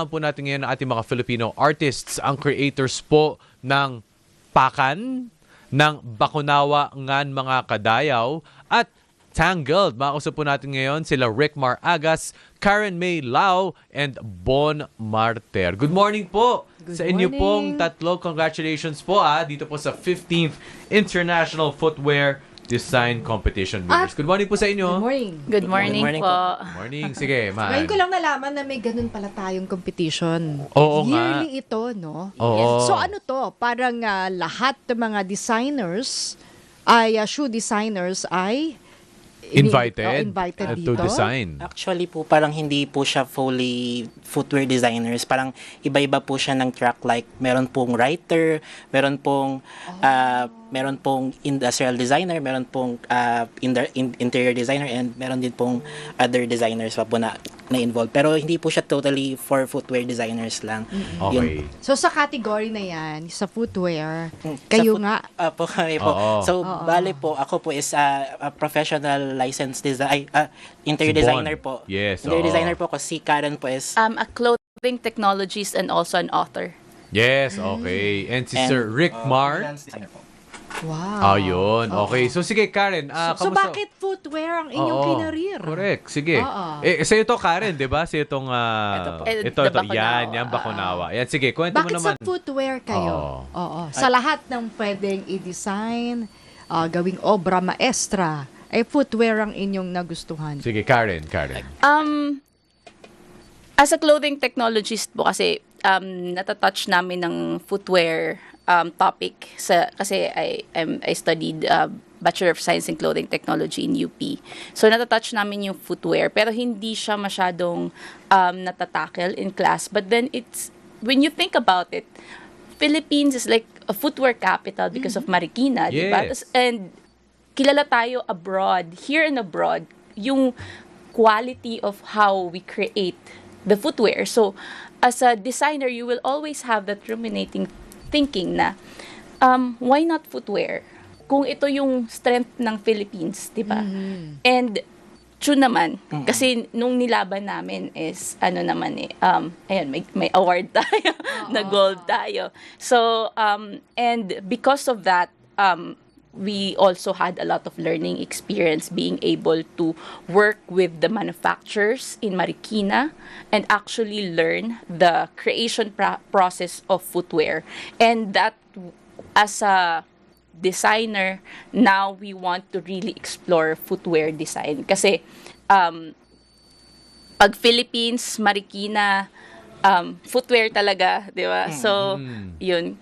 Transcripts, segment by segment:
po natin ngayon ang ating mga Filipino artists, ang creators po ng Pakan, ng Bakunawa ngan mga Kadayaw, at Tangled. Makausap po natin ngayon sila Rickmar Agas, Karen May Lau, and Bon Marter. Good morning po sa inyo pong tatlo. Congratulations po dito po sa 15th International Footwear Design Competition winners. Good morning po sa inyo. Good morning. Good morning po. Good morning. Sige, man. Ngayon ko lang nalaman na may ganun pala tayong competition. Oo nga. Yearly ito, no? Oo. So ano to? Parang lahat ng mga designers ay, shoe designers ay Invited dito. to design. Actually po, parang hindi po siya fully footwear designers. Parang iba-iba po siya ng track. Like, meron pong writer, meron pong industrial designer, meron pong interior designer, and meron din pong other designers pa po na involved. Pero hindi po siya totally for footwear designers lang. Okay. So sa category na yan, sa footwear, kayo nga. Po kami po. Oo. So, bale po, ako po is a professional licensed interior Si Bon. designer po. Yes, Interior oo. designer po ako. Si Karen po is A clothing technologist and also an author. Yes, okay. And si Sir Rickmar. freelance designer po. Wow. Ayun. Okay. So sige, Karen. So kamusta? bakit footwear ang inyong Oo, kinarir? Correct. Sige. Oo. Sa'yo to, Karen, di ba? Sa'yo itong... Ito ito. po. The Bakunawa. Yan, Bakunawa. Yan, sige. Kwento mo Bakit naman. sa footwear kayo? Oo. Oo. Sa lahat ng pwedeng i-design, gawing obra maestra, ay footwear ang inyong nagustuhan. Sige, Karen. As a clothing technologist po kasi natatouch namin ng footwear topic kasi I studied Bachelor of Science in Clothing Technology in UP. So natatouch namin yung footwear pero hindi siya masyadong natatackle in class. But then when you think about it, Philippines is like a footwear capital because of Marikina, di ba? Yes. And kilala tayo abroad, here and abroad, yung quality of how we create the footwear. So, as a designer, you will always have that ruminating thinking na, why not footwear? Kung ito yung strength ng Philippines, di ba? And, true naman, kasi nung nilaban namin is, ayan, may award tayo, na gold tayo. So, and because of that, we also had a lot of learning experience being able to work with the manufacturers in Marikina and actually learn the creation process of footwear. And that, as a designer, now we want to really explore footwear design. Kasi, pag Philippines, Marikina, footwear talaga, di ba? So, yun.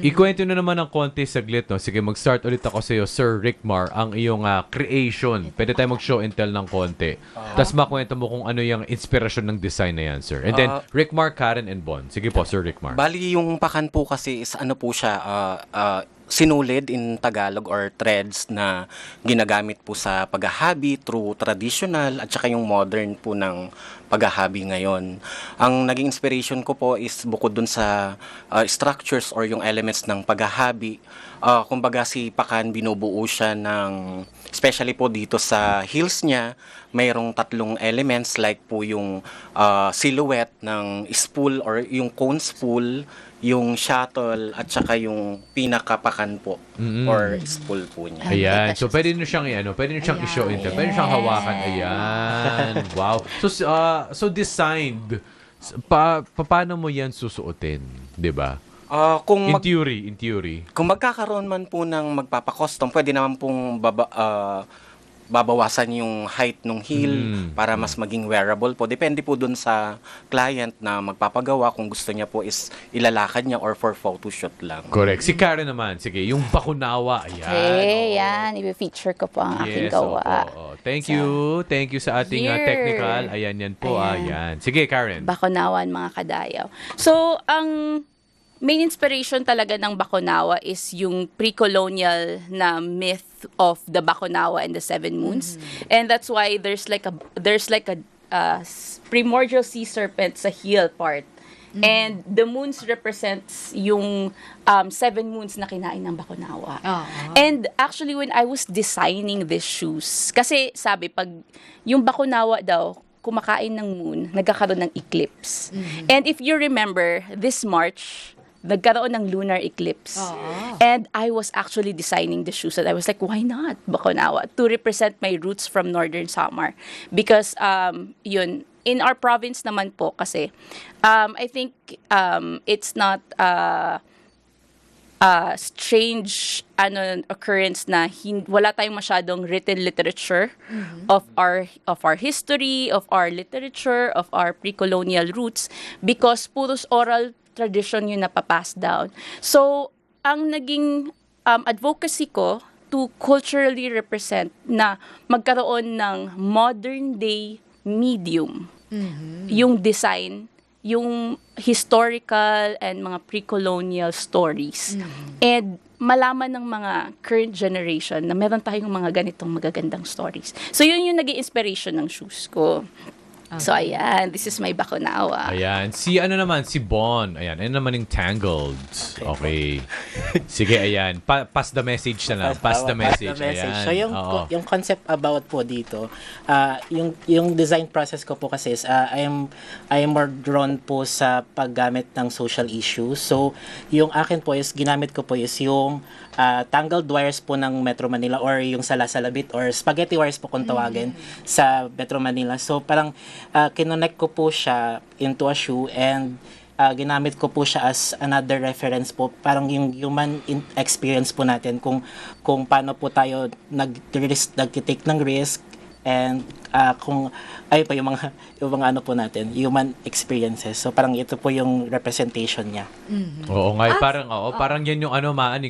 Ikwento na naman ng konti saglit, no? Sige, mag-start ulit ako sa iyo, Sir Rickmar, ang iyong creation. Pwede tayo mag-show and tell ng konti. Tapos makwento mo kung ano yung inspirasyon ng design na yan, sir. And then, Rickmar, Karen, and Bon. Sige po, Sir Rickmar. Bali, yung pakan po kasi is ano po siya, sinulid in Tagalog or threads na ginagamit po sa paghahabi through traditional at saka yung modern po ng paghahabi ngayon. Ang naging inspiration ko po is bukod dun sa structures or yung elements ng paghahabi, kumbaga si Pakan binubuo siya ng, especially po dito sa heels niya, mayroong tatlong elements like po yung silhouette ng spool or yung cone spool, yung shuttle, at saka yung pinakapakan po or spool po niya. Ayan. So, pwede nyo siyang i-show and tell. Pwede nyo siyang hawakan. Ayan. Wow. So designed. Paano mo yan susuotin? Diba? In theory. Kung magkakaroon man po ng magpapakostom, pwede naman pong babawasan yung height ng heel para mas maging wearable po. Depende po dun sa client na magpapagawa kung gusto niya po is ilalakad niya or for photoshoot lang. Correct. Si Karen naman. Sige, yung Bakunawa. Ayan. Okay, yan. I-feature ko po ang aking gawa. Opo. Thank you. Thank you sa ating Here. technical. Ayan, yan po. Ayan. Sige, Karen. Bakunawan, mga kadayaw. So, ang main inspiration talaga ng Bakunawa is yung pre-colonial na myth of the Bakunawa and the Seven Moons. And that's why there's like a primordial sea serpent sa heel part. And the moons represents yung 7 moons na kinain ng Bakunawa. And actually, when I was designing these shoes, kasi sabi, pag yung Bakunawa daw, kumakain ng moon, nagkakaroon ng eclipse. And if you remember, this March, nagkaroon ng lunar eclipse. And I was actually designing the shoes and I was like, why not Baconawa? To represent my roots from Northern Samar. Because, yun, in our province naman po kasi, I think it's not strange occurrence na wala tayong masyadong written literature of our history, of our literature, of our pre-colonial roots because puros oral tradition yung napapass down. So, ang naging advocacy ko to culturally represent na magkaroon ng modern day medium yung design, yung historical and mga pre-colonial stories. And malaman ng mga current generation na meron tayong mga ganitong magagandang stories. So, yun yung naging inspiration ng shoes ko. So, ayan. This is my Baconawa. Ayan. Si Bon. Ayan. Ano naman yung Tangled? Okay. Sige, ayan. Pass the message na lang. Pass the message. Ayan. So, yung concept about po dito, yung design process ko po kasi is, I am more drawn po sa paggamit ng social issues. So, yung akin po is, ginamit ko po is yung tangled wires po ng Metro Manila or yung salasalabit or spaghetti wires po kung tawagin sa Metro Manila. So, parang kinonect ko po siya into a shoe and ginamit ko po siya as another reference po. Parang yung human experience po natin kung paano po tayo nag-take ng risk and kung yung mga ano po natin, human experiences. So parang ito po yung representation niya. Oo nga, parang yan yung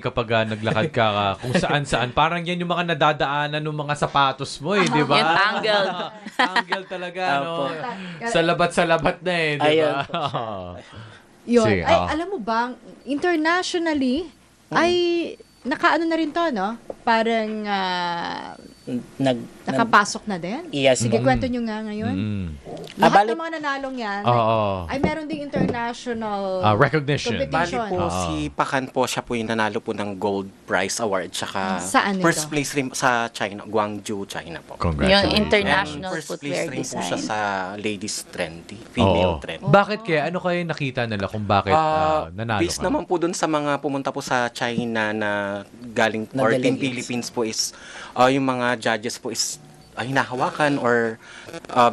kapag naglakad ka kung saan-saan, parang yan yung mga nadadaanan ng mga sapatos mo di ba? Yung tangled. Tangled talaga, no? Sa labat na di ba? Yun. Sige, Ay, alam mo ba, internationally, ay nakaano na rin to, no? Parang nakapasok na din? Yes. Sige, kwento nyo nga ngayon. Lahat ng mga nanalong yan, ay meron ding international recognition. Bali competition. po, si Pakan po, siya po yung nanalo po ng Gold Prize Award. Tsaka Saan ito? first place rin sa China, Guangzhou, China po. Congratulations. Yung international And first footwear place rin po siya design. sa ladies trendy, female trendy. Bakit kaya? Ano kaya nakita nila kung bakit nanalo Based ka? naman po dun sa mga pumunta po sa China na galing Na or Team delegates. Philippines po is yung mga judges po is hinahawakan or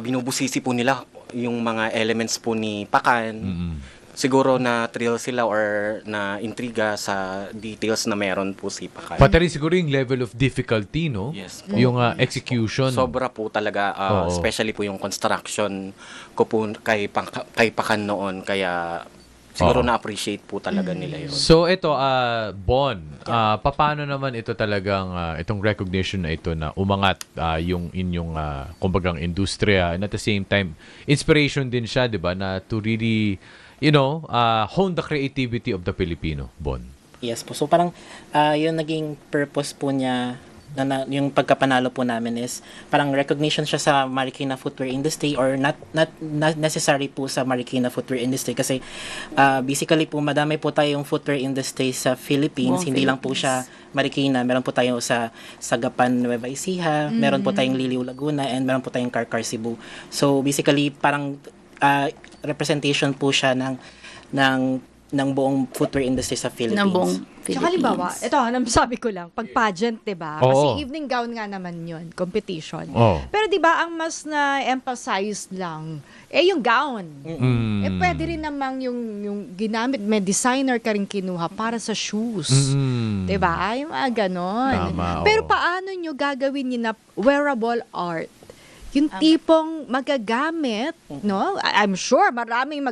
binubusisi po nila yung mga elements po ni Pakan. Siguro na thrill sila or na intriga sa details na meron po si Pakan. Pati rin siguro yung level of difficulty, no? Yes po. Yung execution. Sobra po talaga, especially po yung construction ko po kay Pakan noon. Kaya siguro na-appreciate po talaga nila yun. So ito, Bon, paano naman ito talagang, itong recognition na ito na umangat yung inyong, kumbagang industriya, and at the same time, inspiration din siya, di ba, na to really, hone the creativity of the Filipino, Bon. Yes po. So parang yung naging purpose po niya yung pagkapanalo po namin is parang recognition siya sa Marikina footwear industry or not necessary po sa Marikina footwear industry kasi basically po madami po tayong footwear industry sa Philippines, hindi lang po siya Marikina, meron po tayo sa Sagapan, Nueva Ecija, meron po tayong Liliw, Laguna, and meron po tayong Carcar, Cebu. So basically parang representation po siya ng buong footwear industry sa Philippines. Ng buong Philippines. Tsaka halimbawa, ito, sabi ko lang, pag pageant, diba? Oo. Kasi evening gown nga naman yun, competition. Oo. Pero diba, ang mas na-emphasize lang, yung gown. Pwede rin namang yung ginamit, may designer ka rin kinuha para sa shoes. Diba? Yung mga ganon. Tama, Pero oo. paano nyo gagawin yun na wearable art? Yung tipong magagamit, no? I'm sure maraming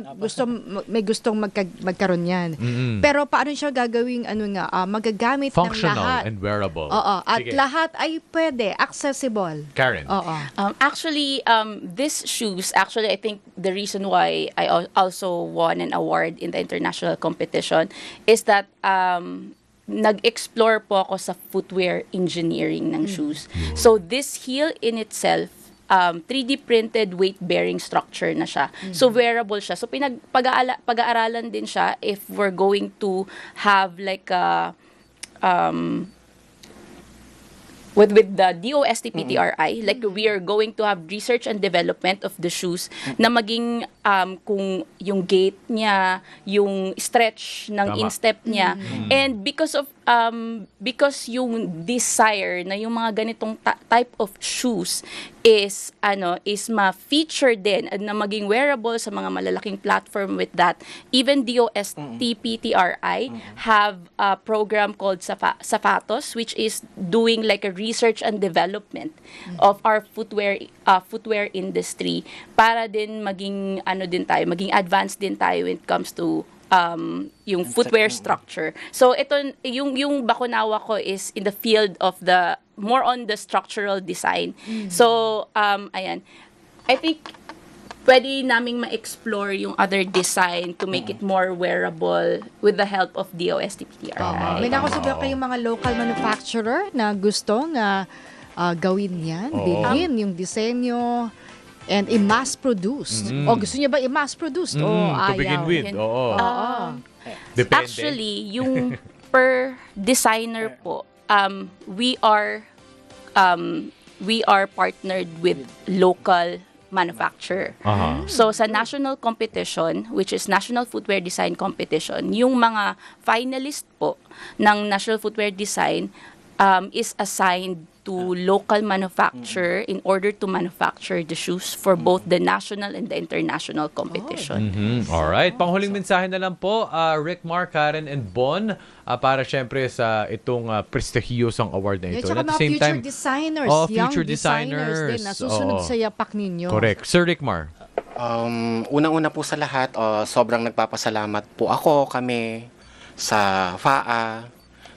may gustong magkaroon yan. Pero paano siya gagawing magagamit ng Functional lahat? and wearable. Oo, at Sige. lahat ay pwede, accessible. Karen. Oo. Actually, this shoes, I think the reason why I also won an award in the international competition is that nag-explore po ako sa footwear engineering ng shoes. So this heel in itself, 3D printed weight-bearing structure na siya. So wearable siya. So pag-aaralan din siya if we're going to have like a with the DOST-PTRI, like we are going to have research and development of the shoes na maging kung yung gait niya, yung stretch ng Tama. instep niya. And because yung desire na yung mga ganitong type of shoes is ma-feature din na maging wearable sa mga malalaking platform with that. Even DOST-PTRI have a program called Safatos, which is doing like a research and development of our footwear industry para din maging maging advanced din tayo when it comes to yung footwear structure. So ito yung Bakunawa ko is in the field of the more on the structural design. So ayan. I think pwede naming ma-explore yung other design to make it more wearable with the help of DOST-PTRI. Tama. May nakausap ba kayong mga local manufacturer na gustong gawin yan, bilhin yung disenyo, and i-mass produce? O gusto niya ba i-mass produce? O To begin ayaw? with, oo. Oo. Depende. Actually, yung per designer po, we are partnered with local manufacturer. Aha. So sa national competition, which is National Footwear Design Competition, yung mga finalist po ng National Footwear Design is assigned to local manufacturer in order to manufacture the shoes for both the national and the international competition. Alright. Panghuling mensahe na lang po, Rick, Mar, Karen, and Bon, para syempre sa itong prestihiyosong award na Yeah, ito. tsaka And at the mga same future time, designers, future young designers din na susunod Oo. sa yapak ninyo. Correct. Sir Rick Mar. Unang-una po sa lahat, sobrang nagpapasalamat po kami sa FAA,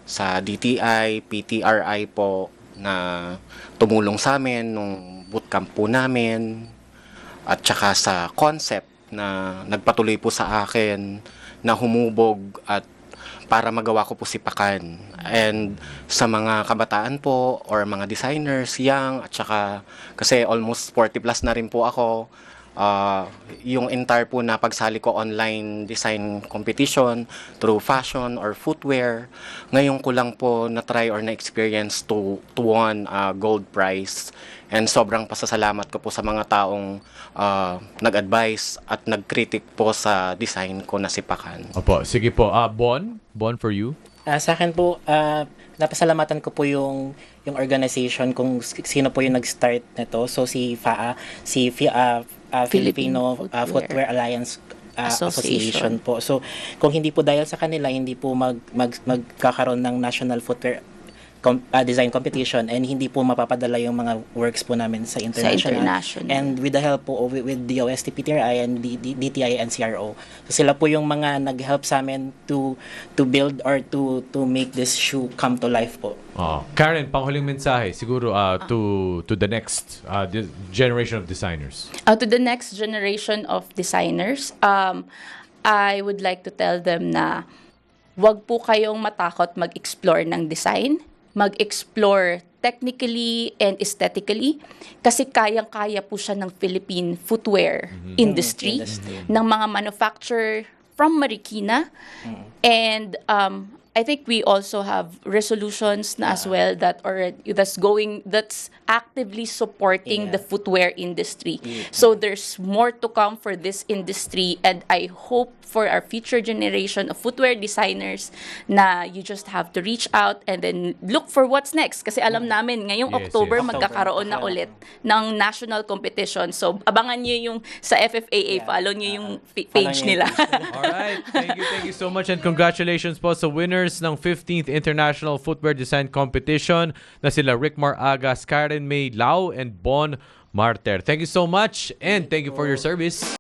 sa DTI, PTRI po na tumulong sa amin nung bootcamp po namin at saka sa concept na nagpatuloy po sa akin na humubog at para magawa ko po sipakan. And sa mga kabataan po or mga designers, young, at saka kasi almost 40 plus na rin po ako, yung entire po na pagsali ko online design competition through fashion or footwear, ngayon ko lang po na-try or na-experience to won gold prize. And sobrang pasasalamat ko po sa mga taong nag-advise at nag-critic po sa design ko na sipakan. Opo, sige po. Bon for you. Sa akin po, napasalamatan ko po yung organization kung sino po yung nag-start nito. So si FAA, Filipino Footwear Alliance Association po. So kung hindi po dahil sa kanila, hindi po magkakaroon ng National Footwear Design Competition and hindi po mapapadala yung mga works po namin sa international. And with the help po with DOST, PTRI and DTI and CRO. So sila po yung mga nag-help sa amin to build or to make this shoe come to life po. Karen, panghuling mensahe siguro to the next generation of designers. To the next generation of designers, I would like to tell them na wag po kayong matakot mag-explore ng design, mag-explore technically and aesthetically kasi kayang-kaya po siya ng Philippine footwear industry, ng mga manufacturer from Marikina. And I think we also have resolutions na as well that's actively supporting the footwear industry. So there's more to come for this industry, and I hope for our future generation of footwear designers na you just have to reach out and then look for what's next. Kasi alam namin ngayong Yes, October yes. magkakaroon na ulit ng national competition. So abangan niyo yung sa FFAA, follow niyo yung page nila. Alright, thank you so much and congratulations po sa winners ng 15th International Footwear Design Competition na sila Rick Mar Agas, Karen May Lau, and Bon Marter. Thank you so much and thank you for your service.